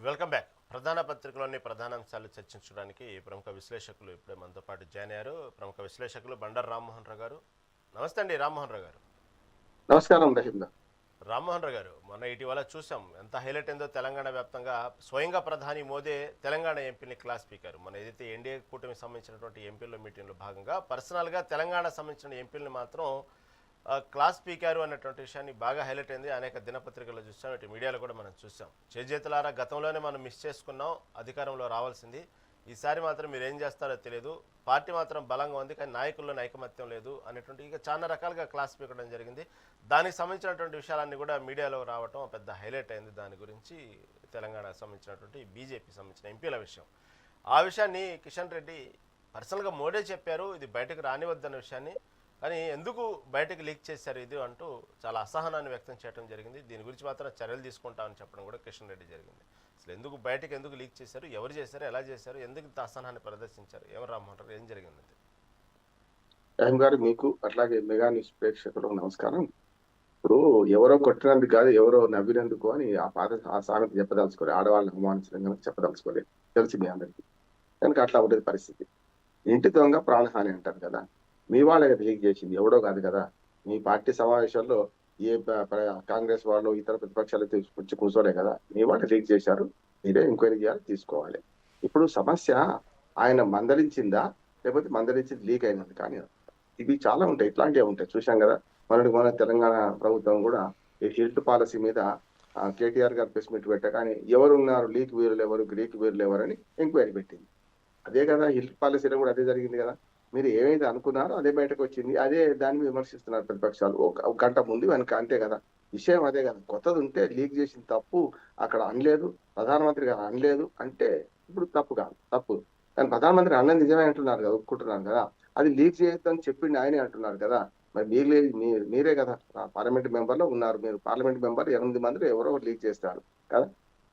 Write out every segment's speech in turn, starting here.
Welcome back. ప్రధాన పత్రికలోని ప్రధాన అంశాలు చర్చించడానికి ప్రముఖ విశ్లేషకులు ఇప్పుడే మనతో పాటు జాయిన్ అయ్యారు. ప్రముఖ విశ్లేషకులు బండారు రామ్మోహన్ రావు గారు. నమస్తే అండి రామ్మోహన్ రావు గారు. నమస్కారం రహీందా. రామ్మోహన్ రావు గారు, మొన్న ఇటీవల చూసాం ఎంత హైలైట్ అయిందో. తెలంగాణ వ్యాప్తంగా స్వయంగా ప్రధాని మోదీ తెలంగాణ ఎంపీని క్లాస్ స్పీకర్, మన ఏదైతే ఎన్డీఏ కూటమికి సంబంధించినటువంటి ఎంపీల మీటింగ్లో భాగంగా పర్సనల్గా తెలంగాణ సంబంధించిన ఎంపీలను మాత్రం క్లాస్ స్పీకర్ అన్నటువంటి విషయాన్ని బాగా హైలైట్ అయింది. అనేక దినపత్రికల్లో చూసాం, ఇటు మీడియాలో కూడా మనం చూసాం. చేజేతులారా గతంలోనే మనం మిస్ చేసుకున్నాం, అధికారంలో రావాల్సింది. ఈసారి మాత్రం మీరు ఏం చేస్తారో తెలియదు, పార్టీ మాత్రం బలంగా ఉంది కానీ నాయకుల్లో ఐకమత్యం లేదు అనేటువంటి ఇక చాలా రకాలుగా క్లాస్ స్పీకర్ జరిగింది. దానికి సంబంధించినటువంటి విషయాలన్నీ కూడా మీడియాలో రావటం పెద్ద హైలైట్ అయింది. దాని గురించి తెలంగాణకు సంబంధించినటువంటి బీజేపీ సంబంధించిన ఎంపీల విషయం, ఆ విషయాన్ని కిషన్ రెడ్డి పర్సనల్గా మోడీ చెప్పారు, ఇది బయటకు రానివద్దన్న విషయాన్ని. కానీ ఎందుకు బయటకు లీక్ చేశారు ఇది అంటూ చాలా అసహనాన్ని వ్యక్తం చేయడం జరిగింది. దీని గురించి మాత్రం చర్యలు తీసుకుంటామని చెప్పడం కూడా కిషన్ రెడ్డి జరిగింది. అసలు ఎందుకు లీక్ చేశారు, ఎవరు చేశారు, ఎలా చేశారు, ఎందుకు ఇంత అసహనాన్ని ప్రదర్శించారు, ఎవరు రమ్మంటారు, ఏం జరిగింది? రహీం గారు, మీకు అట్లాగే మెగా న్యూస్ ప్రేక్షకులకు నమస్కారం. ఇప్పుడు ఎవరో కొట్టినందుకు కాదు, ఎవరో నవ్వినందుకు అని ఆ సామెత చెప్పదలుచుకోలేదు. ఆడవాళ్ళని అవమానించడం కనుక చెప్పదలుచుకోలేదు, తెలిసి మీ అందరికీ. కనుక అట్లా ఉండేది పరిస్థితి. ఇంటి దొంగ ప్రాణహాని అంటారు కదా, మీ వాళ్ళే లీక్ చేసింది, ఎవడో కాదు కదా. మీ పార్టీ సమావేశాల్లో ఏ కాంగ్రెస్ వాళ్ళు ఇతర ప్రతిపక్షాలు వచ్చి కూర్చోలే కదా, మీ వాళ్ళు లీక్ చేశారు, మీరే ఎంక్వైరీ చేయాలి, తీసుకోవాలి. ఇప్పుడు సమస్య ఆయన మందలించిందా లేకపోతే మందలించింది లీక్ అయినది కానీ, ఇవి చాలా ఉంటాయి, ఇట్లాంటివి ఉంటాయి. చూసాం కదా, మన తెలంగాణ ప్రభుత్వం కూడా ఈ హిల్ట్ పాలసీ మీద కేటీఆర్ గారు ప్రెస్ మీట్ పెట్టా కానీ ఎవరున్నారు లీక్ వీరులు ఎవరు, లీక్ వీరులు ఎవరని ఎంక్వైరీ పెట్టింది. అదే కదా హిల్ట్ పాలసీలో కూడా అదే జరిగింది కదా. మీరు ఏమైతే అనుకున్నారో అదే బయటకు వచ్చింది, అదే దాన్ని విమర్శిస్తున్నారు ప్రతిపక్షాలు ఒక గంట ముందు వెనక. అంతే కదా, విషయం అదే కదా. కొత్తది ఉంటే లీక్ చేసిన తప్పు అక్కడ అనలేదు, ప్రధానమంత్రి గారు అనలేదు అంటే ఇప్పుడు తప్పు కాదు, తప్పు. కానీ ప్రధానమంత్రి అన్నది నిజమే అంటున్నారు కదా, ఒప్పుకుంటున్నారు కదా. అది లీక్ చేయొద్దని చెప్పింది ఆయనే అంటున్నారు కదా. మరి మీరే కదా పార్లమెంట్ మెంబర్లో ఉన్నారు, మీరు పార్లమెంట్ మెంబర్ 8 మందిలో ఎవరో లీక్ చేస్తారు కదా.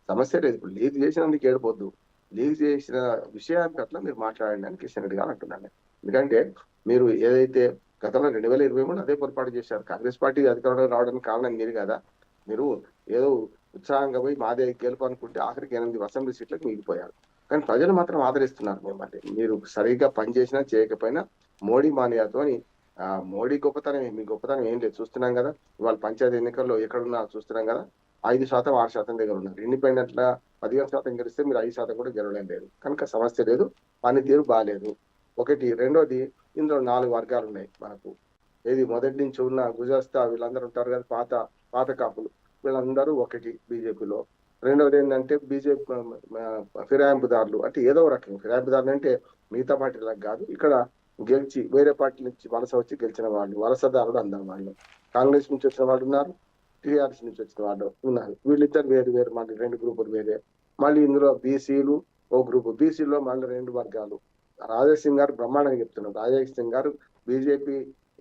సమస్య లేదు, ఇప్పుడు లీక్ చేసినందుకు ఏడిపోద్దు, లీక్ చేసిన విషయాన్ని పట్ల మీరు మాట్లాడండి అని కిషన్ రెడ్డి గారు అంటున్నాను. ఎందుకంటే మీరు ఏదైతే గతంలో 2023 అదే పొరపాటు చేశారు. కాంగ్రెస్ పార్టీ అధికారంలో రావడానికి కారణం మీరు కదా. మీరు ఏదో ఉత్సాహంగా పోయి మాదే గెలుపు అనుకుంటే ఆఖరికి 8 అసెంబ్లీ సీట్లకు మిగిలిపోయారు. కానీ ప్రజలు మాత్రం ఆదరిస్తున్నారు మిమ్మల్ని. మీరు సరిగ్గా పనిచేసినా చేయకపోయినా మోడీ మానియాతోని మోడీ గొప్పతనం, మీ గొప్పతనం ఏం లేదు, చూస్తున్నాం కదా. ఇవాళ పంచాయతీ ఎన్నికల్లో ఎక్కడున్నా చూస్తున్నాం కదా, 5%, 6% దగ్గర ఉన్నారు. ఇండిపెండెంట్ గా 15% గెలిస్తే మీరు 5% కూడా గెలవడం లేదు. కనుక సమస్య లేదు, పనితీరు బాగాలేదు. ఒకటి. రెండోది, ఇందులో 4 వర్గాలు ఉన్నాయి మనకు. ఏది మొదటి నుంచి ఉన్న గుజస్తా వీళ్ళందరూ ఉంటారు కదా, పాత కాపులు, వీళ్ళందరూ ఒకటి బీజేపీలో. రెండవది ఏంటంటే బీజేపీ ఫిరాయింపుదారులు, అంటే ఏదో రకం ఫిరాయింపుదారులు అంటే మిగతా పార్టీలకు కాదు, ఇక్కడ గెలిచి వేరే పార్టీ నుంచి వలస వచ్చి గెలిచిన వాళ్ళు, వలసదారులు అందరు వాళ్ళు. కాంగ్రెస్ నుంచి వచ్చిన వాళ్ళు ఉన్నారు, టీఆర్ఎస్ నుంచి వచ్చిన వాళ్ళు ఉన్నారు. వీళ్ళిద్దరు వేరు వేరు, మళ్ళీ 2 గ్రూపులు వేరే. మళ్ళీ ఇందులో బీసీలు ఓ గ్రూపు, బీసీలో మళ్ళీ 2 వర్గాలు. రాజేష్ సింగ్ గారు బ్రహ్మాండంగా చెప్తున్నారు. రాజేష్ సింగ్ గారు బీజేపీ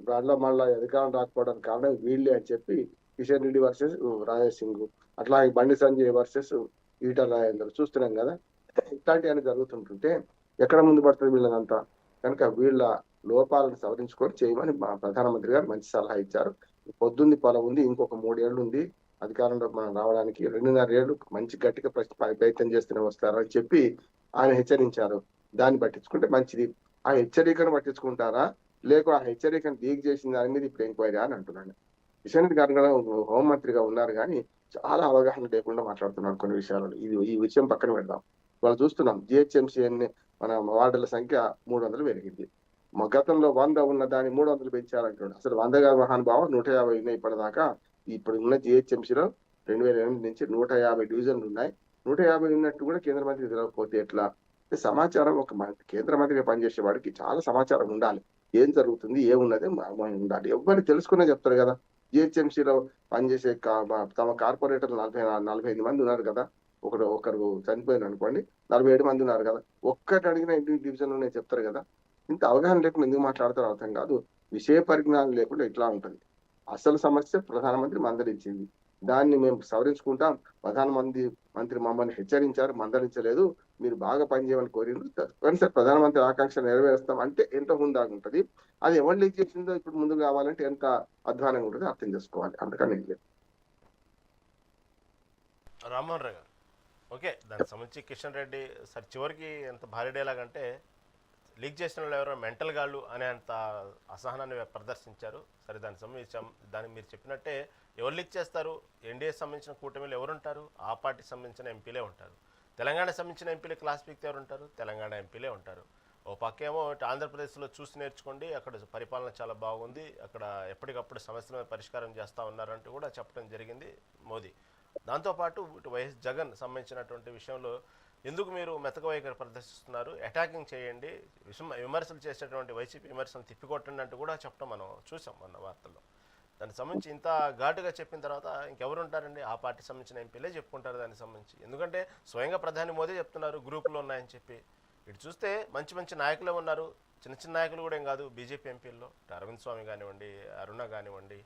దాంట్లో మళ్ళీ అధికారం రాకపోవడానికి కారణం వీళ్ళే అని చెప్పి, కిషన్ రెడ్డి వర్సెస్ రాజేష్ సింగ్, అట్లా బండి సంజయ్ వర్సెస్ ఈటల రాజేందర్ చూస్తున్నాం కదా. ఇట్లాంటివన్నీ జరుగుతుంటుంటే ఎక్కడ ముందు పడుతుంది వీళ్ళదంతా. కనుక వీళ్ళ లోపాలను సవరించుకొని చేయమని మా ప్రధానమంత్రి గారు మంచి సలహా ఇచ్చారు. పొద్దుంది పొలం ఉంది, ఇంకొక 3 ఏళ్ళు ఉంది అధికారంలో మనం రావడానికి, 2.5 ఏళ్ళు మంచి గట్టిగా ప్రయత్నం చేస్తూనే వస్తారని చెప్పి ఆయన హెచ్చరించారు. దాన్ని పట్టించుకుంటే మంచిది. ఆ హెచ్చరికను పట్టించుకుంటారా, లేక ఆ హెచ్చరికను లీక్ చేసిన దాని మీద ఇప్పుడు ఎంక్వైరీ అని అంటున్నాను. కిషన్ రెడ్డి గారు కూడా హోంమంత్రిగా ఉన్నారు కానీ చాలా అవగాహన లేకుండా మాట్లాడుతున్నారు కొన్ని విషయాలు. ఈ విషయం పక్కన పెడదాం. వాళ్ళు చూస్తున్నాం జిహెచ్ఎంసీ మన వార్డుల సంఖ్య 300 పెరిగింది. గతంలో 100 ఉన్న దాన్ని 300 పెంచారంటున్నాడు. అసలు 100 మహానుభావం 150 ఉన్నాయి ఇప్పటిదాకా. ఇప్పుడు ఉన్న జిహెచ్ఎంసీలో 2008 నుంచి 150 డివిజన్లు ఉన్నాయి. 150 ఉన్నట్టు కూడా కేంద్ర మంత్రి తెలియకపోతే ఎట్లా? సమాచారం ఒక కేంద్ర మంత్రిగా పనిచేసే వాడికి చాలా సమాచారం ఉండాలి. ఏం జరుగుతుంది, ఏమున్నది ఉండాలి. ఎవరు తెలుసుకునే చెప్తారు కదా. జిహెచ్ఎంసీలో పనిచేసే తమ కార్పొరేటర్లు 45 మంది ఉన్నారు కదా. ఒకరు చనిపోయిన అనుకోండి, 47 మంది ఉన్నారు కదా. ఒక్కటి అడిగిన ఇంటి డివిజన్ ఉన్నాయి చెప్తారు కదా. ఇంత అవగాహన లేకుండా ఎందుకు మాట్లాడతారో అర్థం కాదు. విషయ పరిజ్ఞానం లేకుండా ఇట్లా ఉంటుంది. అసలు సమస్య ప్రధానమంత్రి మందలించింది, దాన్ని మేము సవరించుకుంటాం. మంత్రి మమ్మల్ని హెచ్చరించారు, మందలించలేదు, మీరు బాగా పనిచేయమని కోరిండ్రు, సార్ ప్రధానమంత్రి ఆకాంక్ష నెరవేరుస్తాం అంటే ఎంత హుందాగా ఉంటుంది. అది ఎవరు లీక్ చేసిందో ఇప్పుడు ముందు కావాలంటే ఎంత అధ్వానంగా ఉంటుంది అర్థం చేసుకోవాలి. అందుకని రామ్మోహన్ రావు గారు, ఓకే, దానికి సంబంధించి కిషన్ రెడ్డి సార్ చివరికి ఎంత భారీ డైలాగ్ అంటే లీక్ చేసిన వాళ్ళు ఎవరో మెంటల్ గాళ్ళు అనే అంత అసహనాన్ని ప్రదర్శించారు. సరే, దానికి సంబంధించి దానికి మీరు చెప్పినట్టే ఎవరు లీక్ చేస్తారు? ఎన్డీఏ సంబంధించిన కూటమిలు ఎవరుంటారు? ఆ పార్టీకి సంబంధించిన ఎంపీలే ఉంటారు. తెలంగాణకు సంబంధించిన ఎంపీలు క్లాస్ పీక్తే ఎవరు ఉంటారు? తెలంగాణ ఎంపీలే ఉంటారు. ఓ పక్కేమో ఇటు ఆంధ్రప్రదేశ్లో చూసి నేర్చుకోండి, అక్కడ పరిపాలన చాలా బాగుంది, అక్కడ ఎప్పటికప్పుడు సమస్యలను పరిష్కారం చేస్తూ ఉన్నారంటూ కూడా చెప్పడం జరిగింది మోదీ. దాంతోపాటు ఇటు వైఎస్ జగన్ సంబంధించినటువంటి విషయంలో ఎందుకు మీరు మెతక వైఖరి ప్రదర్శిస్తున్నారు, అటాకింగ్ చేయండి, విమర్శలు చేసేటువంటి వైసీపీ విమర్శలు తిప్పికొట్టండి అంటూ కూడా చెప్పడం మనం చూసాం మొన్న వార్తల్లో. దానికి సంబంధించి ఇంత ఘాటుగా చెప్పిన తర్వాత ఇంకెవరు ఉంటారండి? ఆ పార్టీ సంబంధించిన ఎంపీలే చెప్పుకుంటారు దానికి సంబంధించి. ఎందుకంటే స్వయంగా ప్రధాని మోదీ చెప్తున్నారు గ్రూపులు ఉన్నాయని చెప్పి. ఇటు చూస్తే మంచి మంచి నాయకులే ఉన్నారు, చిన్న చిన్న నాయకులు కూడా ఏం కాదు బీజేపీ ఎంపీల్లో. అరవింద్ స్వామి కానివ్వండి, అరుణ కానివ్వండి,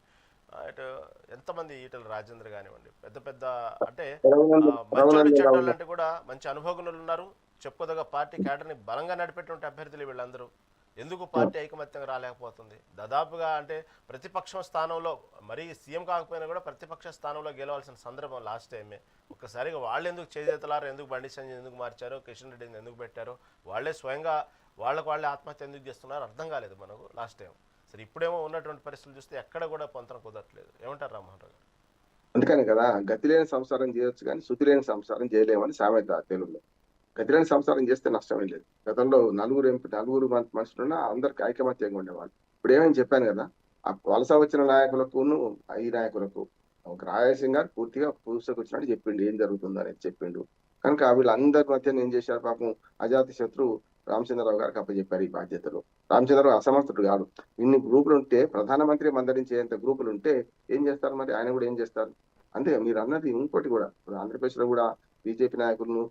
ఇటు ఎంతమంది ఈటల రాజేంద్ర కానివ్వండి, పెద్ద పెద్ద అంటే మంచోళ్ళు చెడ్డోళ్ళు అంటే కూడా మంచి అనుభవజ్ఞులు ఉన్నారు. చెప్పుకోదగ్గ పార్టీ క్యాడర్ని బలంగా నడిపేటువంటి అభ్యర్థులు వీళ్ళందరూ. ఎందుకు పార్టీ ఐకమత్యంగా రాలేకపోతుంది? దాదాపుగా అంటే ప్రతిపక్షం స్థానంలో, మరీ సీఎం కాకపోయినా కూడా ప్రతిపక్ష స్థానంలో గెలవాల్సిన సందర్భం లాస్ట్ టైమే. ఒక్కసారిగా వాళ్ళు ఎందుకు చేజేతలారు, ఎందుకు బండి సంజయ్ ఎందుకు మార్చారో, కిషన్ రెడ్డిని ఎందుకు పెట్టారో, వాళ్ళే స్వయంగా వాళ్ళే ఆత్మహత్య ఎందుకు చేస్తున్నారో అర్థం కాలేదు మనకు లాస్ట్ టైం. సరే, ఇప్పుడేమో ఉన్నటువంటి పరిస్థితులు చూస్తే ఎక్కడ కూడా పొంతన కుదరట్లేదు. ఏమంటారు రామ్మోహన్ రావు గారు? అందుకని కదా గతి లేని సంసారం చేయొచ్చు కానీ శుద్ధి లేని సంసారం చేయలేమని సామెత తెలుగులో. గతి లేని సంసారం చేస్తే నష్టమే లేదు. గతంలో నలుగురు మనుషులున్నా అందరికి ఐకమత్యంగా ఉండేవాళ్ళు. ఇప్పుడు ఏమని చెప్పాను కదా, ఆ వలస వచ్చిన నాయకులకును ఈ నాయకులకు ఒక రాయసింగ్ గారు పూర్తిగా పూసకు వచ్చినట్టు చెప్పిండు ఏం జరుగుతుందో అనేది చెప్పిండు. కనుక వీళ్ళందరి మధ్య ఏం చేశారు పాపం అజాత శత్రువు రామచంద్రరావు గారికి అప్పచెప్పారు ఈ బాధ్యతలు. రామచంద్రరావు అసమర్థుడు కాదు. ఇన్ని గ్రూపులు ఉంటే, ప్రధానమంత్రి మందలించేంత గ్రూపులు ఉంటే ఏం చేస్తారు మరి? ఆయన కూడా ఏం చేస్తారు? అంతే మీరు అన్నది. ఇంకోటి కూడా ఇప్పుడు ఆంధ్రప్రదేశ్ లో కూడా బీజేపీ నాయకులను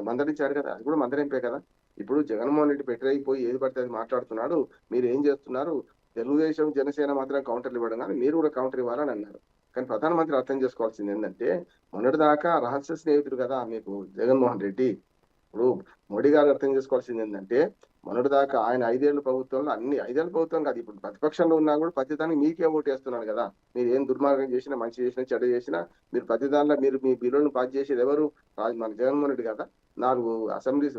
మందలించారు కదా, అది కూడా మందలింపే కదా. ఇప్పుడు జగన్మోహన్ రెడ్డి పెట్టరైపోయి ఏది పడితే అది మాట్లాడుతున్నాడు. మీరు ఏం చేస్తున్నారు? తెలుగుదేశం జనసేన మాత్రం కౌంటర్లు ఇవ్వడం కానీ మీరు కూడా కౌంటర్ ఇవ్వాలని అన్నారు. కానీ ప్రధానమంత్రి అర్థం చేసుకోవాల్సింది ఏంటంటే, మొన్నటిదాకా రహస్య స్నేహితుడు కదా మీకు జగన్మోహన్ రెడ్డి. ఇప్పుడు మోడీ గారు అర్థం చేసుకోవాల్సింది ఏంటంటే, మొన్నటిదాకా ఆయన 5 ఏళ్ల ప్రభుత్వంలో 5 ఏళ్ల ప్రభుత్వం కాదు, ఇప్పుడు ప్రతిపక్షంలో ఉన్నా కూడా ప్రతిదానికి మీకే ఓటు వేస్తున్నాడు కదా. మీరు ఏం దుర్మార్గం చేసినా, మంచి చేసినా, చెడ్డ చేసినా, మీరు ప్రతిదానిలో మీరు మీ బిల్లులను పాస్ చేసేది ఎవరు? మన జగన్మోహన్ రెడ్డి కదా. 4 అసెంబ్లీ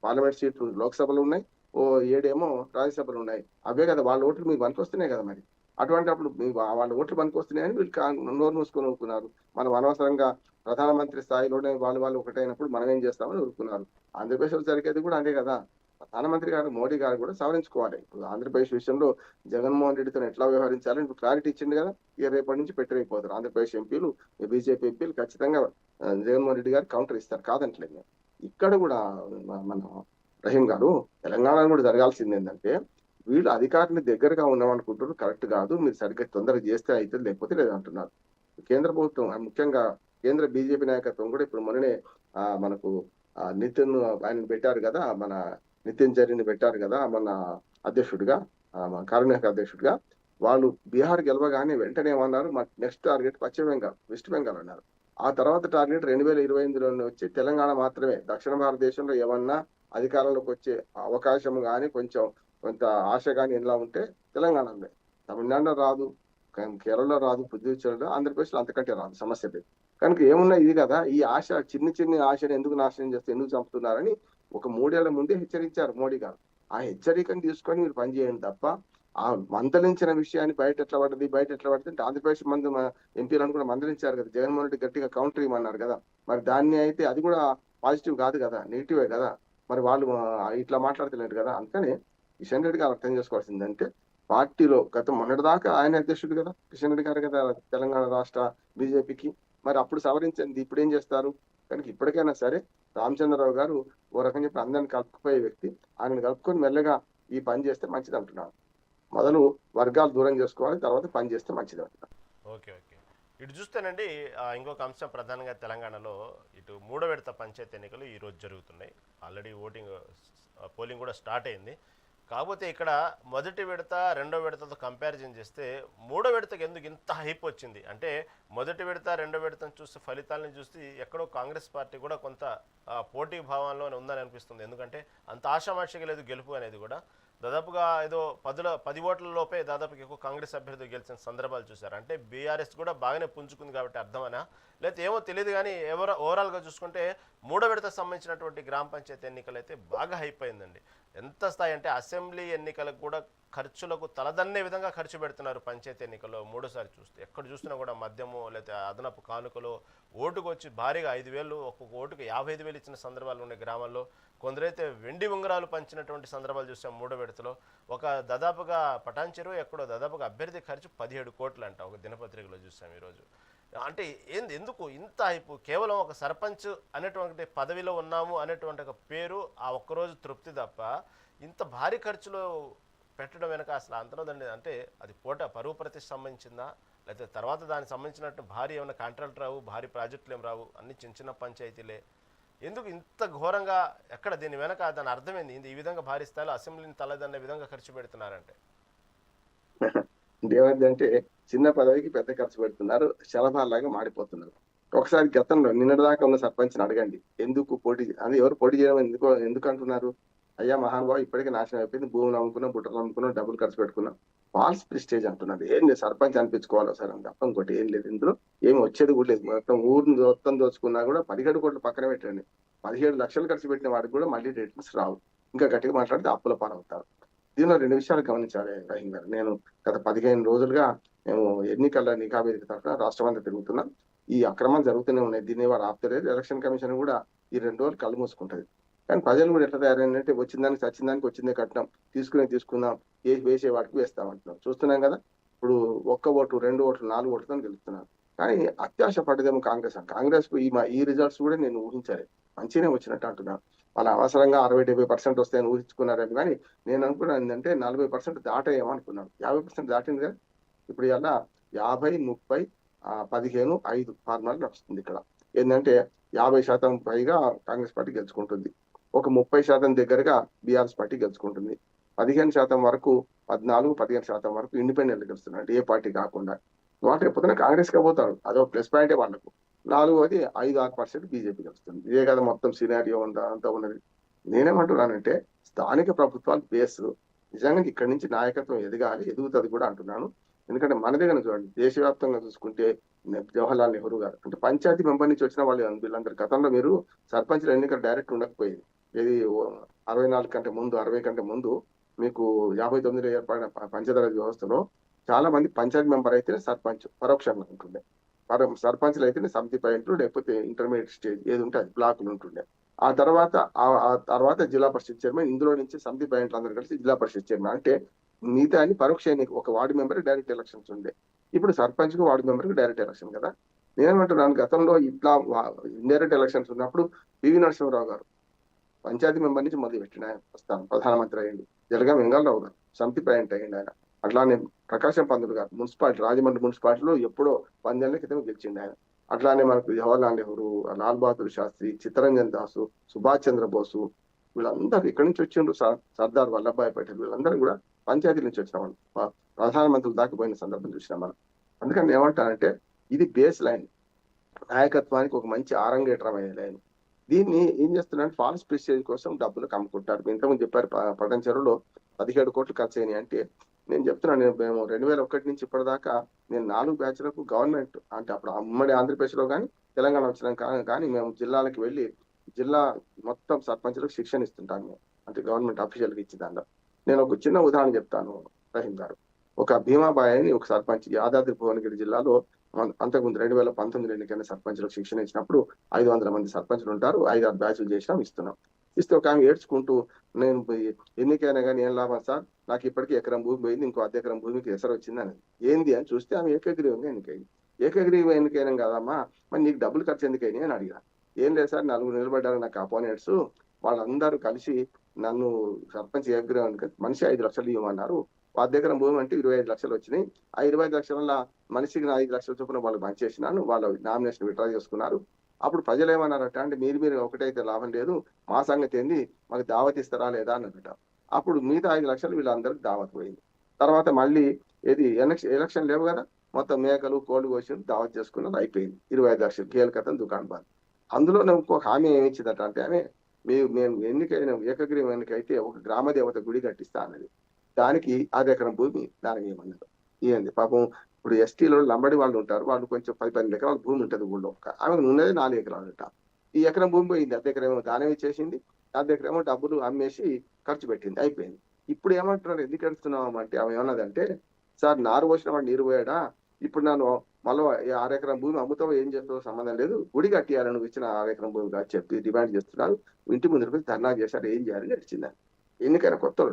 పార్లమెంట్ సీట్లు లోక్సభలు ఉన్నాయి, ఓ 7 రాజ్యసభలు ఉన్నాయి. అవే కదా వాళ్ళ ఓట్లు మీకు పనికొస్తున్నాయి కదా. మరి అటువంటి అప్పుడు వాళ్ళ ఓట్లు పనికొస్తున్నాయని వీళ్ళు నోరు మూసుకొని ఊరుకున్నారు. మనం అనవసరంగా ప్రధానమంత్రి స్థాయిలోనే వాళ్ళు ఒకటైనప్పుడు మనం ఏం చేస్తామని ఊరుకున్నారు. ఆంధ్రప్రదేశ్ లో జరిగేది కూడా అదే కదా. ప్రధానమంత్రి గారు మోడీ గారు కూడా సవరించుకోవాలి. ఇప్పుడు ఆంధ్రప్రదేశ్ విషయంలో జగన్మోహన్ రెడ్డితో ఎట్లా వ్యవహరించాలని ఇప్పుడు క్లారిటీ ఇచ్చింది కదా. ఇక రేపటి నుంచి పెట్టరైపోతారు ఆంధ్రప్రదేశ్ ఎంపీలు, బీజేపీ ఎంపీలు ఖచ్చితంగా జగన్మోహన్ రెడ్డి గారు కౌంటర్ ఇస్తారు, కాదంటలేదు. ఇక్కడ కూడా మన రహీం గారు, తెలంగాణ కూడా జరగాల్సింది ఏంటంటే, వీళ్ళు అధికారులు దగ్గరగా ఉన్నామనుకుంటారు, కరెక్ట్ కాదు. మీరు సరిగ్గా తొందరగా చేస్తే అయితే, లేకపోతే లేదంటున్నారు. కేంద్ర ప్రభుత్వం ముఖ్యంగా కేంద్ర బీజేపీ నాయకత్వం కూడా ఇప్పుడు మొన్ననే మనకు నితిన్ ఆయన పెట్టారు కదా, మన నితిన్ జరీని పెట్టారు కదా మన అధ్యక్షుడిగా, మన కార్యనిర్వాహక అధ్యక్షుడిగా. వాళ్ళు బీహార్ గెలవగానే వెంటనే ఏమన్నారు, మా నెక్స్ట్ టార్గెట్ పశ్చిమ బెంగాల్, వెస్ట్ బెంగాల్ అన్నారు. ఆ తర్వాత టార్గెట్ 2028లోనే వచ్చి తెలంగాణ మాత్రమే. దక్షిణ భారతదేశంలో ఏమన్నా అధికారంలోకి వచ్చే అవకాశం కానీ కొంత ఆశ కానీ ఎలా ఉంటే తెలంగాణలో, తమిళనాడులో రాదు, కేరళలో రాదు, పుదుచ్చేరిలో, ఆంధ్రప్రదేశ్లో అంతకంటే రాదు, సమస్య లేదు. కనుక ఏమున్నా ఇది కదా, ఈ ఆశ చిన్న ఆశను ఎందుకు నాశనం చేస్తే, ఎందుకు చంపుతున్నారని ఒక 3 ఏళ్ల ముందే హెచ్చరించారు మోడీ గారు. ఆ హెచ్చరికను తీసుకొని మీరు పనిచేయండి తప్ప, ఆ మందలించిన విషయాన్ని బయట ఎట్లా పడుతుంది అంటే, ఆంధ్రప్రదేశ్ ఎంపీలను కూడా మందలించారు కదా, జగన్మోహన్ రెడ్డి గట్టిగా కౌంటర్ ఇవ్వమన్నారు కదా. మరి దాన్ని అయితే అది కూడా పాజిటివ్ కాదు కదా, నెగిటివే కదా. మరి వాళ్ళు ఇట్లా మాట్లాడతలేరు కదా. అందుకని కిషన్ రెడ్డి గారు అర్థం చేసుకోవాల్సిందంటే, పార్టీలో మొన్నటిదాకా ఆయన అధ్యక్షుడు కదా, కిషన్ రెడ్డి గారు కదా తెలంగాణ రాష్ట్ర బీజేపీకి. మరి అప్పుడు సవరించింది, ఇప్పుడు ఏం చేస్తారు? కనుక ఇప్పటికైనా సరే రామచంద్రరావు గారు ఓ రకంగా చెప్పి అందరిని కలుపుకుపోయే వ్యక్తి, ఆయనను కలుపుకొని మెల్లగా ఈ పని చేస్తే మంచిది అంటున్నాడు. మొదలు వర్గాలు దూరం చేసుకోవాలి, తర్వాత పని చేస్తే మంచిది అంటున్నాడు. ఓకే. ఇటు చూస్తేనండి, ఇంకొక అంశం ప్రధానంగా తెలంగాణలో ఇటు 3వ విడత పంచాయతీ ఎన్నికలు ఈరోజు జరుగుతున్నాయి. ఆల్రెడీ పోలింగ్ కూడా స్టార్ట్ అయింది. కాకపోతే ఇక్కడ మొదటి విడత 2వ విడతతో కంపారిజన్ చేస్తే 3వ విడతకు ఎందుకు ఇంత హైప్ వచ్చింది అంటే, మొదటి విడత 2వ విడతను చూస్తే ఫలితాలను చూస్తే ఎక్కడో కాంగ్రెస్ పార్టీ కూడా కొంత పోటీ భావంలోనే ఉందని అనిపిస్తుంది. ఎందుకంటే అంత ఆషామాషిగా లేదు గెలుపు అనేది కూడా. దాదాపుగా ఏదో 10 ఓట్ల లోపే దాదాపుగా ఎక్కువ కాంగ్రెస్ అభ్యర్థులు గెలిచిన సందర్భాలు చూశారు. అంటే బీఆర్ఎస్ కూడా బాగానే పుంజుకుంది కాబట్టి అర్థమనా, లేకపోతే ఏమో తెలియదు. కానీ ఓవరాల్గా చూసుకుంటే మూడో విడత సంబంధించినటువంటి గ్రామ పంచాయతీ ఎన్నికలు అయితే బాగా హైప్ అయిందండి. ఎంత స్థాయి అంటే అసెంబ్లీ ఎన్నికలకు కూడా ఖర్చులకు తలదన్నే విధంగా ఖర్చు పెడుతున్నారు పంచాయతీ ఎన్నికల్లో. మూడోసారి చూస్తే ఎక్కడ చూసినా కూడా మద్యము లేకపోతే అదనపు కానుకలు, ఓటుకు వచ్చి భారీగా 5,000, ఒక్కొక్క ఓటుకు 55,000 ఇచ్చిన సందర్భాలు ఉన్నాయి గ్రామాల్లో. కొందరైతే వెండి ఉంగరాలు పంచినటువంటి సందర్భాలు చూసాం మూడో విడతలో. దాదాపుగా పటాన్చెరు ఎక్కడో దాదాపుగా అభ్యర్థి ఖర్చు 17 కోట్లు అంట, ఒక దినపత్రికలో చూసాం ఈరోజు. అంటే ఎందుకు ఇంత హైపు? కేవలం ఒక సర్పంచ్ అనేటువంటి పదవిలో ఉన్నాము అనేటువంటి ఒక పేరు, ఆ ఒక్కరోజు తృప్తి తప్ప ఇంత భారీ ఖర్చులో పెట్టడం వెనక అసలు అంతనోదండి. అంటే అది పరువు ప్రతిష్ఠ సంబంధించిందా, లేకపోతే తర్వాత దానికి సంబంధించినట్టు భారీ ఏమైనా కాంట్రాక్ట్ రావు, భారీ ప్రాజెక్టులు ఏం రావు, అన్ని చిన్న చిన్న పంచాయతీలే, ఎందుకు ఇంత ఘోరంగా? ఎక్కడ దీని వెనక దాని అర్థమైంది? ఈ విధంగా భారీ స్థాయిలో అసెంబ్లీని తలదన్నే విధంగా ఖర్చు పెడుతున్నారంటే ఏమైందంటే చిన్న పదవికి పెద్ద ఖర్చు పెడుతున్నారు, శలభాలాగా మాడిపోతున్నారు. ఒకసారి గతంలో నిన్నటిదాకా ఉన్న సర్పంచ్ని అడగండి, ఎందుకు పోటీ అది ఎవరు పోటీ చేయడం ఎందుకు అంటున్నారు? అయ్యా మహానుభావు, ఇప్పటికే నాశనం అయిపోయింది, భూములు అమ్ముకున్నాం, బుట్టలు అమ్ముకున్నాం, డబ్బులు ఖర్చు పెట్టుకున్నాం, ఫాల్స్ ప్రెస్టేజ్ అంటున్నారు. ఏం లేదు, సర్పంచ్ అనిపించుకోవాలి సార్ అని తప్ప ఇంకోటి ఏం లేదు. ఇందులో ఏమి వచ్చేది కూడా లేదు. మొత్తం ఊరిని మొత్తం దోచుకున్నా కూడా 17 కోట్లు పక్కన పెట్టండి, 17 లక్షలు ఖర్చు పెట్టిన వాడికి కూడా మళ్ళీ రిటర్న్స్ రావు. ఇంకా గట్టిగా మాట్లాడితే అప్పుల పాలవుతారు. దీనిలో 2 విషయాలు గమనించాలి రహీం గారు. నేను గత 15 రోజులుగా మేము ఎన్నికల నిఘా వేదిక తరఫున రాష్ట్రం అంతా తిరుగుతున్నాం. ఈ అక్రమాలు జరుగుతూనే ఉన్నాయి, దీన్ని వారు ఆపుతలేదు. ఎలక్షన్ కమిషన్ కూడా ఈ 2 రోజులు కళ్ళు మూసుకుంటది. కానీ ప్రజలు కూడా ఎట్లా తయారైందంటే వచ్చిన దానికి చచ్చిన దానికి వచ్చిందే కట్టినాం, తీసుకుందాం, వేసే వాటికి వేస్తామంటున్నాం. చూస్తున్నాం కదా, ఇప్పుడు 1 ఓటు 2 ఓట్లు 4 ఓట్లతో గెలుస్తున్నారు. కానీ అత్యాశ పడ్డదేమో కాంగ్రెస్ కు ఈ రిజల్ట్స్ కూడా నేను ఊహించాలి, మంచిగానే వచ్చినట్టు అంటున్నాను. వాళ్ళ అవసరంగా 60-70% వస్తాయని ఊహించుకున్నారేమో. కానీ నేను అనుకున్నాను ఏంటంటే 40% దాటేమో అనుకున్నాను. 50% దాటింది కదా. ఇప్పుడు ఇలా 50, 30, 15, 5 ఫార్మాట్ నడుస్తుంది. ఇక్కడ ఏంటంటే 50% పైగా కాంగ్రెస్ పార్టీ గెలుచుకుంటుంది, ఒక 30% దగ్గరగా బీఆర్ఎస్ పార్టీ గెలుచుకుంటుంది, 15% వరకు 14-15% వరకు ఇండిపెండెంట్ గెలుస్తున్నారు, ఏ పార్టీ కాకుండా. వాళ్ళు ఎప్పుడైనా కాంగ్రెస్ కి పోతారు, అదో ప్లస్ పాయింటే వాళ్ళకు. 4వది 5-6% బీజేపీ గెలుస్తుంది. ఇదే కదా మొత్తం సినారియో అంతా ఉన్నది. నేనేమంటున్నానంటే స్థానిక ప్రభుత్వాలు బేస్ నిజంగా ఇక్కడి నుంచి నాయకత్వం ఎదుగుతుంది కూడా అంటున్నాను. ఎందుకంటే మన దగ్గర చూడండి, దేశవ్యాప్తంగా చూసుకుంటే జవహర్లాల్ నెహ్రూ గారు అంటే పంచాయతీ మెంబర్ నుంచి వచ్చిన వాళ్ళు వీళ్ళందరూ. గతంలో మీరు సర్పంచ్ల ఎన్నికలు డైరెక్ట్ ఉండకపోయేది. ఇది 64 కంటే ముందు, 60 కంటే ముందు మీకు 59లో ఏర్పడిన పంచదార వ్యవస్థలో చాలా మంది పంచాయతీ మెంబర్ అయితేనే సర్పంచ్ పరోక్షంగా ఉంటుండే. సర్పంచ్లు అయితేనే సమితి పాయింట్లు, లేకపోతే ఇంటర్మీడియట్ స్టేజ్ ఏది ఉంటే అది బ్లాకులు ఉంటుండే. ఆ తర్వాత జిల్లా పరిషత్ చైర్మన్, ఇందులో నుంచి సమితి పాయింట్లు అందరూ కలిసి జిల్లా పరిషత్ చైర్మన్. అంటే మిగతా అని పరోక్ష ఒక వార్డు మెంబర్ డైరెక్ట్ ఎలక్షన్స్ ఉండే. ఇప్పుడు సర్పంచ్ కు వార్డు మెంబర్ కి డైరెక్ట్ ఎలక్షన్ కదా. నేనేమంటున్నాను, గతంలో ఇట్లా ఇండైరెక్ట్ ఎలక్షన్స్ ఉన్నప్పుడు పివి నరసింహరావు గారు పంచాయతీ మెంబర్ నుంచి మొదలు పెట్టిన ఆయన వస్తాను ప్రధానమంత్రి అయ్యింది. జలగాం వెంగళరావు గారు సమితి పాయింట్ అయ్యింది ఆయన. అట్లానే ప్రకాశం పంతులు గారు మున్సిపాలిటీ, రాజమండ్రి మున్సిపాలిటీలో ఎప్పుడో 10 ఏళ్ల క్రితం గెలిచిండు ఆయన. అట్లానే మనకు జవహర్లాల్ నెహ్రూ, లాల్ బహదూర్ శాస్త్రి, చిత్తరంజన్ దాసు, సుభాష్ చంద్రబోసు, వీళ్ళందరూ ఇక్కడి నుంచి వచ్చిండ్రు. సర్దార్ వల్లభాయ్ పటేల్, వీళ్ళందరూ కూడా పంచాయతీ నుంచి వచ్చిన వాళ్ళు. ప్రధానమంత్రులు దాకా పోయిన సందర్భం చూసినాం మనం. అందుకని ఏమంటానంటే ఇది బేస్ లైన్, నాయకత్వానికి ఒక మంచి ఆరంగేట్రం అయ్యే లైన్. దీన్ని ఏం చేస్తున్నారంటే ఫాల్స్ ప్రెస్టేజ్ కోసం డబ్బులు కమ్ముకుంటారు. ఇంతకుముందు చెప్పారు పటాన్చెరులో 17 కోట్లు ఖర్చు అయినాయి అంటే. నేను చెప్తున్నాను, మేము 2001 నుంచి ఇప్పటిదాకా నేను 4 బ్యాచ్లకు గవర్నమెంట్ అంటే అప్పుడు ఉమ్మడి ఆంధ్రప్రదేశ్ లో కానీ తెలంగాణ వచ్చిన కానీ మేము జిల్లాలకు వెళ్ళి జిల్లా మొత్తం సర్పంచ్లకు శిక్షణ ఇస్తుంటాను మేము, అంటే గవర్నమెంట్ అఫీషియల్గా ఇచ్చి దానిలో. నేను ఒక చిన్న ఉదాహరణ చెప్తాను రహీం గారు. ఒక భీమాబాయ్ అని ఒక సర్పంచ్ యాదాద్రి భువనగిరి జిల్లాలో అంతకుముందు 2019 ఎన్నికైన సర్పంచ్లకు శిక్షణ ఇచ్చినప్పుడు 500 మంది సర్పంచ్లు ఉంటారు, 5-6 బ్యాచ్లు చేసినాం, ఇస్తే ఒక ఆమె ఏడ్చుకుంటూ, నేను ఎన్నికైనా కానీ ఏం లాభం సార్, నాకు ఇప్పటికీ ఎకరం భూమి పోయింది, ఇంకో 1/2 ఎకరం భూమికి ఎసరు వచ్చిందని. ఏంది అని చూస్తే ఆమె ఏకగ్రీవంగా ఎన్నికైంది. ఏకగ్రీవం ఎన్నికైనా కదమ్మా, మరి నీకు డబ్బులు ఖర్చు ఎందుకైనా అని అడిగా. ఏం లేదు సార్, 4 నిలబడ్డారు నాకు అపోనెంట్స్, వాళ్ళందరూ కలిసి నన్ను సర్పంచ్ ఏకగ్రీవానికి మనిషి 5 లక్షలు ఇవ్వమన్నారు. 1/2 ఎకరం భూమి అంటే 25 లక్షలు వచ్చినాయి. ఆ 25 లక్షల మనిషికి 5 లక్షల చొప్పున వాళ్ళు పనిచేసినాను, వాళ్ళు నామినేషన్ విత్డ్రా చేసుకున్నారు. అప్పుడు ప్రజలు ఏమన్నారట అంటే, మీరు ఒకటైతే లాభం లేదు, మా సంగతి ఏంది, మాకు దావత్ ఇస్తారా లేదా అన్నట. అప్పుడు మిగతా 5 లక్షలు వీళ్ళందరికి దావత్ పోయింది. తర్వాత మళ్ళీ ఏది ఎలక్షన్ లేవు కదా, మొత్తం మేకలు కోళ్ళు కోసి దావత్ చేసుకున్నది, అయిపోయింది. 25 లక్షలు కేలకతం దుకాణం బంద్. అందులో ఇంకో హామీ ఏమి ఇచ్చిందట అంటే, ఆమె మేము ఏకగ్రీవం ఎన్నికైతే ఒక గ్రామ దేవత గుడి కట్టిస్తా అన్నది. దానికి 1/2 ఎకరం భూమి దానికి ఏమన్నారు. ఏంది పాపం, ఇప్పుడు ఎస్టీలో లంబడి వాళ్ళు ఉంటారు, వాళ్ళు కొంచెం 10-12 ఎకరాల భూమి ఉంటుంది ఊళ్ళో. ఆమెకు ఉన్నది 4 ఎకరాలు అంట. ఈ ఎకరం భూమి పోయింది, అర్ధ ఎకరం ఏమో దానం ఇచ్చేసింది, అర్ధ ఎకరం ఏమో డబ్బులు అమ్మేసి ఖర్చు పెట్టింది, అయిపోయింది. ఇప్పుడు ఏమంటున్నారు, ఎందుకు ఎడుస్తున్నాం అంటే ఆమె ఏమన్నదంటే, సార్ నారు పోసిన వాడు నీరు పోయాడా, ఇప్పుడు నన్ను మళ్ళీ 6 ఎకరం భూమి అమ్ముతావో ఏం చేస్తావో సంబంధం లేదు, గుడి కట్టియాలని నువ్వు ఇచ్చిన 6 ఎకరం భూమి కాదు చెప్పి డిమాండ్ చేస్తున్నారు. ఇంటి ముందు పోయి ధర్నా చేశారు, ఏం చేయాలని నడిచిందని. ఎన్నికైనా కొత్త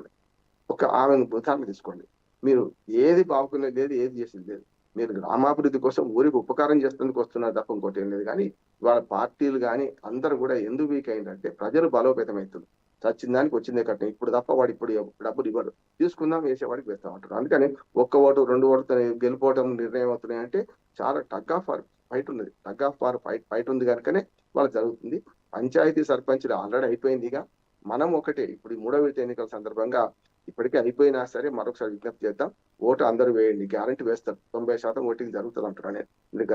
ఒక ఆమెను ఉదాహరణ తీసుకోండి. మీరు ఏది బాగుకునేది లేదు, ఏది చేసేది లేదు. మీరు గ్రామాభివృద్ధి కోసం ఊరికి ఉపకారం చేసేందుకు వస్తున్నారు తప్ప ఇంకోటి ఏం లేదు. కానీ వాళ్ళ పార్టీలు కానీ అందరూ కూడా ఎందుకు వీక్ అయిందంటే ప్రజలు బలోపేతం అవుతుంది. చచ్చిన దానికి వచ్చిందే కట్టిన ఇప్పుడు తప్ప వాడు ఇప్పుడు డబ్బులు ఇవ్వడు, తీసుకుందాం వేసేవాడికి వేస్తామంటారు. అందుకని 1 ఓటు 2 ఓటుతో గెలిపోవటం నిర్ణయం అవుతున్నాయి అంటే చాలా టగ్ ఆఫ్ వార్ ఫైట్ ఉన్నది. టగ్ ఆఫ్ వార్ ఫైట్ ఉంది కనుకనే వాళ్ళకి జరుగుతుంది. పంచాయతీ సర్పంచ్లు ఆల్రెడీ అయిపోయిందిగా. మనం ఒకటే ఇప్పుడు ఈ 3వ విడత ఎన్నికల సందర్భంగా ఇప్పటికే అయిపోయినా సరే మరొకసారి విజ్ఞప్తి చేద్దాం. ఓటు అందరూ వేయండి, గ్యారంటీ వేస్తారు. 90% ఓటింగ్ జరుగుతుంది అంటున్నాను నేను. ఇది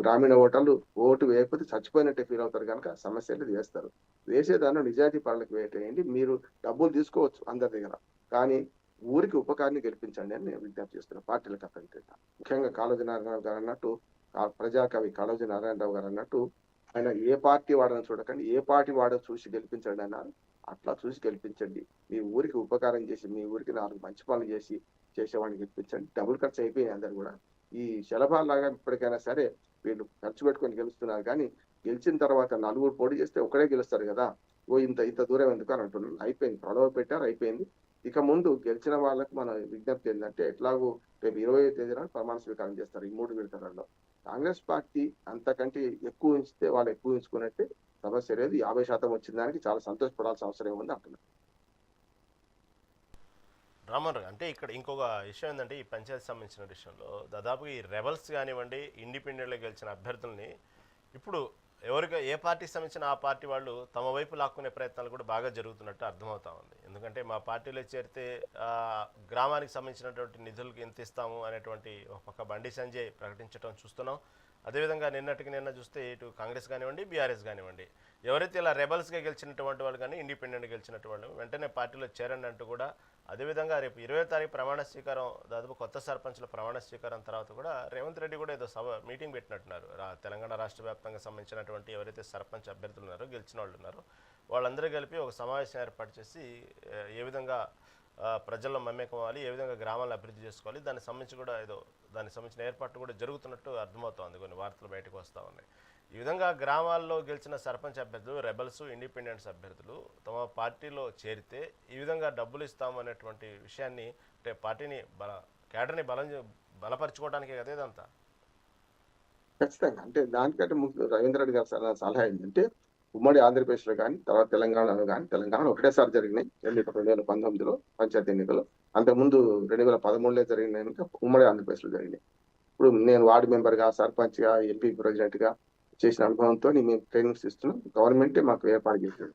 గ్రామీణ ఓటర్లు ఓటు వేయకపోతే చచ్చిపోయినట్టే ఫీల్ అవుతారు కనుక సమస్యలు వేస్తారు. వేసేదాన్ని నిజాయితీ పనులకు వేయండి. మీరు డబ్బులు తీసుకోవచ్చు అందరి దగ్గర, కానీ ఊరికి ఉపకారాన్ని గెలిపించండి అని నేను విజ్ఞప్తి చేస్తున్నాను పార్టీలకు అతనికంటే. ముఖ్యంగా కాళోజీ నారాయణరావు గారు అన్నట్టు, ప్రజాకవి కాళోజీ నారాయణరావు గారు అన్నట్టు, ఆయన ఏ పార్టీ వాడని చూడకండి, ఏ పార్టీ వాడో చూసి గెలిపించండి అన్నారు. అట్లా చూసి గెలిపించండి. మీ ఊరికి ఉపకారం చేసి, మీ ఊరికి 4 మంచి పనులు చేసేవాడిని గెలిపించండి. డబుల్ ఖర్చు అయిపోయింది అందరు కూడా. ఈ శలభాలాగా ఇప్పటికైనా సరే వీళ్ళు ఖర్చు పెట్టుకొని గెలుస్తున్నారు, కానీ గెలిచిన తర్వాత 4 పోటీ చేస్తే ఒకడే గెలుస్తారు కదా. ఇంత దూరం ఎందుకు అని అంటున్నాను. అయిపోయింది, ప్రలోభ పెట్టారు, అయిపోయింది. ఇక ముందు గెలిచిన వాళ్ళకి మన విజ్ఞప్తి ఏంటంటే, ఎట్లాగూ రేపు 20వ తేదీన ప్రమాణ స్వీకారం చేస్తారు ఈ 3 విడతలలో. కాంగ్రెస్ పార్టీ అంతకంటే ఎక్కువ ఉంచితే వాళ్ళు ఎక్కువ ఉంచుకున్నట్టే, సమస్య లేదు. 50% వచ్చిన దానికి చాలా సంతోషపడాల్సిన అవసరం ఉంది అంటున్నారు. రామన్ అంటే ఇక్కడ ఇంకొక విషయం ఏంటంటే, ఈ పంచాయతీ సంబంధించిన విషయంలో దాదాపుగా ఈ రెబల్స్ కానివ్వండి, ఇండిపెండెంట్గా గెలిచిన అభ్యర్థుల్ని ఇప్పుడు ఏ పార్టీకి సంబంధించిన ఆ పార్టీ వాళ్ళు తమ వైపు లాక్కునే ప్రయత్నాలు కూడా బాగా జరుగుతున్నట్టు అర్థమవుతా ఉంది. ఎందుకంటే మా పార్టీలో చేరితే గ్రామానికి సంబంధించినటువంటి నిధులకు ఎంత ఇస్తాము అనేటువంటి ఒక పక్క బండి సంజయ్ ప్రకటించడం చూస్తున్నాం. అదేవిధంగా నిన్న చూస్తే ఇటు కాంగ్రెస్ కానివ్వండి, బీఆర్ఎస్ కానివ్వండి, ఎవరైతే ఇలా రెబల్స్గా గెలిచినటువంటి వాళ్ళు కానీ ఇండిపెండెంట్గా గెలిచినటువంటి వాళ్ళు వెంటనే పార్టీలో చేరండి అంటూ కూడా, అదేవిధంగా రేపు 20వ తారీఖు ప్రమాణ స్వీకారం, దాదాపు కొత్త సర్పంచ్ల ప్రమాణ స్వీకారం తర్వాత కూడా రేవంత్ రెడ్డి కూడా ఏదో మీటింగ్ పెట్టినట్టున్నారు. తెలంగాణ రాష్ట్ర వ్యాప్తంగా సంబంధించినటువంటి ఎవరైతే సర్పంచ్ అభ్యర్థులు ఉన్నారో, గెలిచిన వాళ్ళు ఉన్నారో వాళ్ళందరూ కలిపి ఒక సమావేశం ఏర్పాటు చేసి ఏ విధంగా ప్రజల్లో మమేకం అవ్వాలి, ఏ విధంగా గ్రామాలను అభివృద్ధి చేసుకోవాలి, దానికి సంబంధించిన ఏర్పాట్లు కూడా జరుగుతున్నట్టు అర్థమవుతోంది. కొన్ని వార్తలు బయటకు వస్తూ ఉన్నాయి. ఈ విధంగా గ్రామాల్లో గెలిచిన సర్పంచ్ అభ్యర్థులు, రెబల్స్, ఇండిపెండెంట్స్ అభ్యర్థులు తమ పార్టీలో చేరితే ఈ విధంగా డబ్బులు ఇస్తాము అనేటువంటి విషయాన్ని, అంటే పార్టీని కేడర్ని బలపరచుకోవడానికే కదా ఇదంతా. ఖచ్చితంగా. అంటే దానికంటే ముందు రవీంద్ర రెడ్డి గారి సలహా ఏంటంటే, ఉమ్మడి ఆంధ్రప్రదేశ్లో కానీ తర్వాత తెలంగాణలో కానీ, తెలంగాణలో ఒకటేసారి జరిగినాయి 2019లో పంచాయతీ ఎన్నికలు. అంతకుముందు 2013లో జరిగిన ఎన్నిక ఉమ్మడి ఆంధ్రప్రదేశ్లో జరిగినాయి. ఇప్పుడు నేను వార్డు మెంబర్గా, సర్పంచ్గా, ఎంపీ ప్రెసిడెంట్గా చేసిన అనుభవంతో మేము ట్రైనింగ్స్ ఇస్తున్నాం. గవర్నమెంటే మాకు ఏర్పాటు చేశాడు.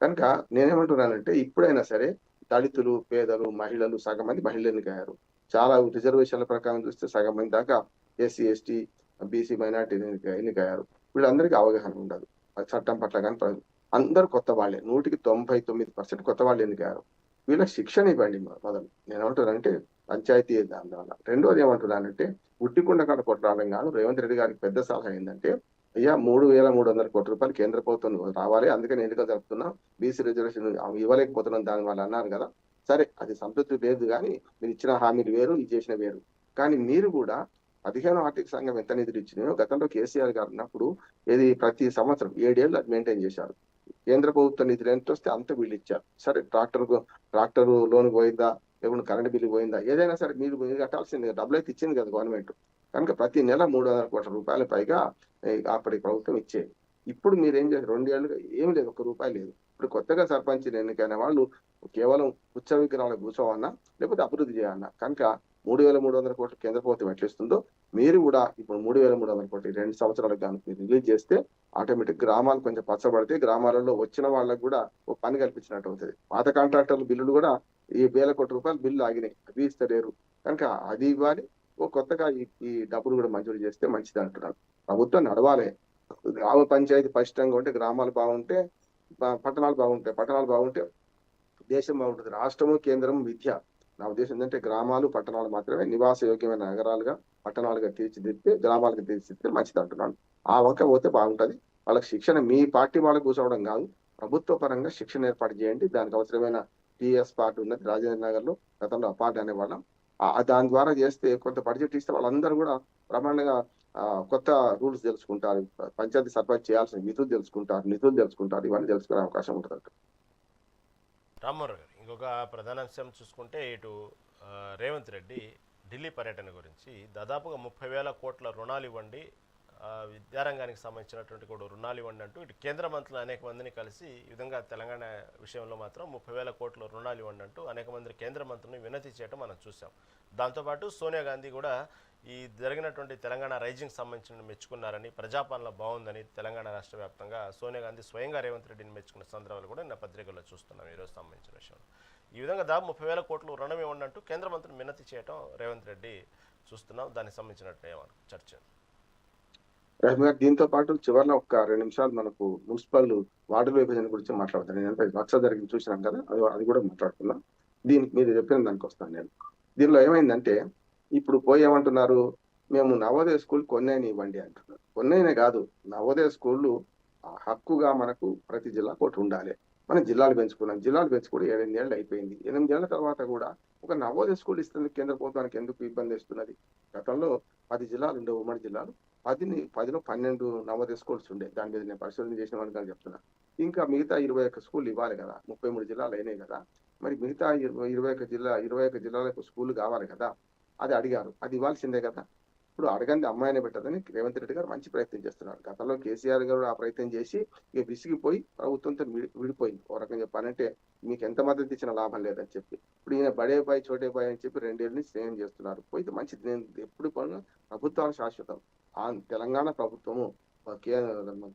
కనుక నేనేమంటున్నానంటే, ఇప్పుడైనా సరే దళితులు, పేదలు, మహిళలు, సగం మంది మహిళలు ఎన్నికయ్యారు. చాలా రిజర్వేషన్ల ప్రకారం చూస్తే సగం మంది దాకా ఎస్సీ, ఎస్టీ, బీసీ, మైనార్టీ ఎన్నికయ్యారు. వీళ్ళందరికీ అవగాహన ఉండదు చట్టం పట్ల. కానీ అందరూ కొత్త వాళ్ళే, 99% కొత్త వాళ్ళు ఎన్నికయ్యారు. వీళ్ళకి శిక్షణ ఇవ్వండి మొదలు. నేనేమంటున్నానంటే పంచాయతీ దానివల్ల. రెండోది ఏమంటున్నానంటే, ఉట్టికుండ కాడ కొట్టడం కాదు. రేవంత్ రెడ్డి గారికి పెద్ద సలహా ఏంటంటే, అయ్యా 3,300 కోట్ల రూపాయలు కేంద్ర ప్రభుత్వం రావాలి, అందుకని ఎన్నికలు జరుపుతున్నాం, బీసీ రిజర్వేషన్ ఇవ్వలేకపోతున్నాం దాని వాళ్ళు అన్నారు కదా. సరే, అది సంతృప్తి లేదు, కానీ మీరు ఇచ్చిన హామీలు వేరు, ఇది చేసిన వేరు. కానీ మీరు కూడా 15వ ఆర్థిక సంఘం ఎంత నిధులు ఇచ్చినాయో గతంలో కేసీఆర్ గారు ఉన్నప్పుడు ఇది ప్రతి సంవత్సరం 7 ఏళ్ళు అది మెయింటైన్ చేశారు. కేంద్ర ప్రభుత్వ నిధులు ఎంత వస్తే అంత వీళ్ళు ఇచ్చారు. సరే, ట్రాక్టర్ లోన్ పోయిందా, లేకుంటే కరెంట్ బిల్లు పోయిందా, ఏదైనా సరే మీరు కట్టాల్సింది, డబ్బులు అయితే ఇచ్చింది కదా గవర్నమెంట్. కనుక ప్రతి నెల 300 కోట్ల రూపాయల పైగా అప్పటి ప్రభుత్వం ఇచ్చేది. ఇప్పుడు మీరేం చేశారు, 2 ఏళ్ళుగా ఏమి లేదు, ₹1 లేదు. ఇప్పుడు కొత్తగా సర్పంచ్ ఎన్నికైన వాళ్ళు కేవలం ఉత్స విగ్రహాలకు కూర్చోవన్నా, లేకపోతే అభివృద్ధి చేయాలన్నా. కనుక 3,300 కోట్లు కేంద్ర ప్రభుత్వం ఎట్లిస్తుందో మీరు కూడా ఇప్పుడు 3,300 కోట్లు 2 సంవత్సరాలకు కానీ మీరు రిలీజ్ చేస్తే ఆటోమేటిక్ గ్రామాలు కొంచెం పచ్చబడితే గ్రామాలలో వచ్చిన వాళ్ళకు కూడా ఒక పని కల్పించినట్టు అవుతుంది. పాత కాంట్రాక్టర్ల బిల్లులు కూడా ఈ ₹1,000 కోట్ల బిల్లు ఆగినాయి, అవి ఇస్తలేరు. కనుక అది ఇవ్వాలి. కొత్తగా ఈ డబ్బులు కూడా మంజూరు చేస్తే మంచిది అంటున్నాను. ప్రభుత్వం నడవాలి. గ్రామ పంచాయతీ పటిష్టంగా ఉంటే గ్రామాలు బాగుంటే పట్టణాలు బాగుంటాయి, పట్టణాలు బాగుంటే దేశం బాగుంటుంది. రాష్ట్రము, కేంద్రం, విద్య. నా ఉద్దేశం ఏంటంటే గ్రామాలు, పట్టణాలు మాత్రమే నివాస యోగ్యమైన నగరాలుగా, పట్టణాలుగా తీర్చిదిద్దితే, గ్రామాలుగా తీర్చిదిద్దితే మంచిది అంటున్నాను. ఆ వంక పోతే బాగుంటది. వాళ్ళకి శిక్షణ మీ పార్టీ వాళ్ళకు కూర్చోవడం కాదు, ప్రభుత్వ పరంగా శిక్షణ ఏర్పాటు చేయండి. దానికి అవసరమైన టీఎస్ పార్టీ ఉన్నది రాజేంద్ర నగర్ లో, గతంలో అపార్ట్ అనేవాళ్ళం. దాని ద్వారా చేస్తే కొంత బడ్జెట్ ఇస్తే వాళ్ళందరూ కూడా బ్రహ్మాండంగా కొత్త రూల్స్ తెలుసుకుంటారు, పంచాయతీ సర్పంచ్ చేయాల్సిన విధులు తెలుసుకుంటారు, నిధులు తెలుసుకుంటారు, ఇవన్నీ తెలుసుకునే అవకాశం ఉంటుంది. రామ్మోహన్ గారు, ఇంకొక ప్రధాన అంశం చూసుకుంటే ఇటు రేవంత్ రెడ్డి ఢిల్లీ పర్యటన గురించి దాదాపుగా 30,000 కోట్ల రుణాలు ఇవ్వండి, విద్యారంగానికి సంబంధించినటువంటి కూడా రుణాలు ఇవ్వండి అంటూ ఇటు కేంద్ర మంత్రులు అనేక మందిని కలిసి ఈ విధంగా తెలంగాణ విషయంలో మాత్రం 30,000 కోట్ల రుణాలు ఇవ్వండి అంటూ అనేక మంది కేంద్ర మంత్రులను వినతి చేయడం మనం చూసాం. దాంతోపాటు సోనియా గాంధీ కూడా ఈ జరిగినటువంటి తెలంగాణ రైజింగ్ సంబంధించిన మెచ్చుకున్నారని, ప్రజాపాలన బాగుందని తెలంగాణ రాష్ట్ర వ్యాప్తంగా సోనియా గాంధీ స్వయంగా రేవంత్ రెడ్డిని మెచ్చుకున్న సందర్భాలు కూడా నిన్న పత్రికల్లో చూస్తున్నాం ఈరోజు సంబంధించిన విషయంలో. ఈ విధంగా దాదాపు 30,000 కోట్లు రుణం ఇవ్వండి అంటూ కేంద్ర మంత్రులు మినతి చేయడం రేవంత్ రెడ్డి చూస్తున్నాం. దానికి సంబంధించినట్టు చర్చ. రహీం గారు, దీంతో పాటు చివరిలో ఒక 2 నిమిషాలు మనకు మున్సిపల్ వార్డుల విభజన గురించి మాట్లాడతాను. నేను రక్ష జరిగింది చూసినాం కదా, అది కూడా మాట్లాడుతున్నాం. దీనికి మీరు చెప్పిన దానికి వస్తాను నేను. దీనిలో ఏమైందంటే ఇప్పుడు పోయి ఏమంటున్నారు, మేము నవోదయ స్కూల్ కొన్నైనా ఇవ్వండి అంటున్నారు. కొన్నైనా కాదు, నవోదయ స్కూళ్ళు హక్కుగా మనకు ప్రతి జిల్లాకు ఒకటి ఉండాలి. మనం జిల్లాలు పెంచుకున్నాం, జిల్లాలు పెంచుకుని 7 ఏళ్ళు అయిపోయింది. 8 ఏళ్ల తర్వాత కూడా ఒక నవోదయ స్కూల్ ఇస్తుంది కేంద్ర ప్రభుత్వానికి ఎందుకు ఇబ్బంది ఇస్తున్నది? గతంలో 10 జిల్లాలు ఉండే, ఉమ్మడి జిల్లాలు 10లో 12 నవోదయ స్కూల్స్ ఉండే. దాని మీద నేను పరిశోధన చేసిన వాళ్ళకి చెప్తున్నా. ఇంకా మిగతా 21 స్కూల్ ఇవ్వాలి కదా, 33 జిల్లాలు అయినాయి కదా. మరి మిగతా 21 జిల్లాలకు స్కూల్ కావాలి కదా, అది అడిగారు, అది ఇవ్వాల్సిందే కదా. ఇప్పుడు అడగంది అమ్మాయినే పెట్టదని రేవంత్ రెడ్డి గారు మంచి ప్రయత్నం చేస్తున్నారు. గతంలో కేసీఆర్ గారు ఆ ప్రయత్నం చేసి ఇక విసిగిపోయి ప్రభుత్వంతో విడిపోయింది. ఒక రకంగా చెప్పాలంటే మీకు ఎంత మద్దతు ఇచ్చిన లాభం లేదని చెప్పి ఇప్పుడు ఈయన బడే బాయ్ చోటే బాయ్ అని చెప్పి 2 ఏళ్ళ నుంచి స్నేహం చేస్తున్నారు. పోయితే మంచిది. నేను ఎప్పుడు పనులు ప్రభుత్వాలు శాశ్వతం. తెలంగాణ ప్రభుత్వము,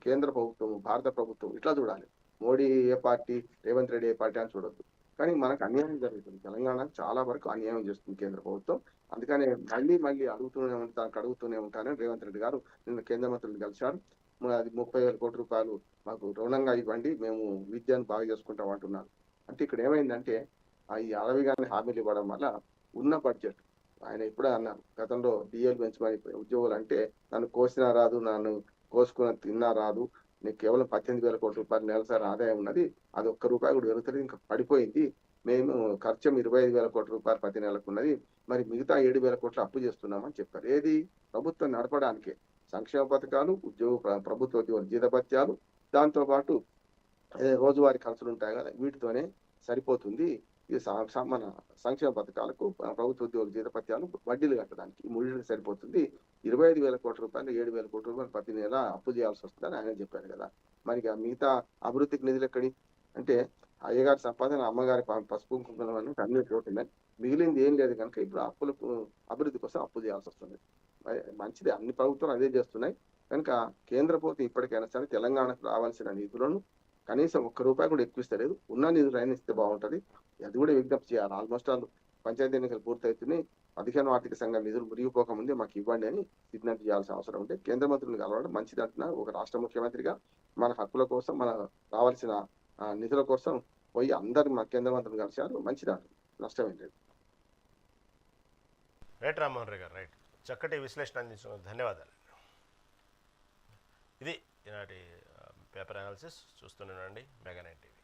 కేంద్ర ప్రభుత్వము, భారత ప్రభుత్వం ఇట్లా చూడాలి. మోడీ ఏ పార్టీ, రేవంత్ రెడ్డి ఏ పార్టీ అని చూడొద్దు. కానీ మనకు అన్యాయం జరుగుతుంది. తెలంగాణకు చాలా వరకు అన్యాయం చేస్తుంది కేంద్ర ప్రభుత్వం. అందుకనే మళ్ళీ అడుగుతూనే ఉంటానని రేవంత్ రెడ్డి గారు నిన్న కేంద్ర మంత్రులు కలిశారు. అది 30,000 కోట్ల రూపాయలు మాకు రుణంగా ఇవ్వండి, మేము విద్యను బాగా చేసుకుంటాం అంటున్నారు. అంటే ఇక్కడ ఏమైందంటే ఈ అడవి గారిని హామీలు ఇవ్వడం వల్ల ఉన్న బడ్జెట్, ఆయన ఇప్పుడే అన్నారు గతంలో డిఎల్ పెంచమని ఉద్యోగులు అంటే నన్ను కోసినా రాదు, నన్ను కోసుకున్న తిన్నా రాదు, నీకు కేవలం 18,000 కోట్ల రూపాయలు నెలసరి ఆదాయం ఉన్నది, అది ఒక్క రూపాయి కూడా పెరుగుతుంది, ఇంకా పడిపోయింది. మేము ఖర్చు 25,000 కోట్ల రూపాయలు ప్రతి నెలకు ఉన్నది, మరి మిగతా 7,000 కోట్లు అప్పు చేస్తున్నామని చెప్పారు. ఏది? ప్రభుత్వం నడపడానికే సంక్షేమ పథకాలు, ప్రభుత్వ ఉద్యోగుల జీతభత్యాలు, దాంతో పాటు రోజువారీ ఖర్చులు ఉంటాయి కదా, వీటితోనే సరిపోతుంది. ఇది మన సంక్షేమ పథకాలకు, ప్రభుత్వ ఉద్యోగుల జీతభత్యాలు, వడ్డీలు కట్టడానికి ఈ మూడింటికి సరిపోతుంది. 25,000 కోట్ల రూపాయలు, 7,000 కోట్ల రూపాయలు ప్రతి నెల అప్పు చేయాల్సి వస్తుందని ఆయన చెప్పారు కదా. మరి మిగతా అభివృద్ధికి నిధులు ఎక్కడి అంటే అయ్యగారి సంపాదన, అమ్మగారి పసుపు కుంకుమ అన్ని పోతున్నాయి, మిగిలింది ఏం లేదు కనుక ఇప్పుడు అప్పులకు అభివృద్ధి కోసం అప్పు చేయాల్సి వస్తుంది. మంచిది, అన్ని ప్రభుత్వాలు అదే చేస్తున్నాయి కనుక కేంద్ర ప్రభుత్వం ఇప్పటికైనా సరే తెలంగాణకు రావాల్సిన నిధులను కనీసం 1 రూపాయి కూడా ఎక్కువ ఇస్తలేదు, ఉన్న నిధులు అయినా ఇస్తే బాగుంటది. అది కూడా విజ్ఞప్తి చేయాలి. ఆల్మోస్ట్ ఆల్ పంచాయతీ ఎన్నికలు పూర్తవుతున్నాయి, 15వ ఆర్థిక సంఘం నిధులు మురిగిపోకముందే మాకు ఇవ్వండి అని విజ్ఞప్తి చేయాల్సిన అవసరం ఉంటే కేంద్ర మంత్రులు కలవడం మంచిది అంటున్నా. ఒక రాష్ట్ర ముఖ్యమంత్రిగా మన హక్కుల కోసం, మన రావాల్సిన నిధుల కోసం పోయి అందరు మా కేంద్ర మంత్రులు కలిశారు, మంచిది అంటుంది, నష్టమేం లేదు. రైట్ రామ్మోహన్ రెడ్డి గారు, రైట్, చక్కటి విశ్లేషణ అందించిన ధన్యవాదాలు. ఇది ఈనాటి పేపర్ అనాలిసిస్. చూస్తున్నానండి మెగా 9 టీవీ.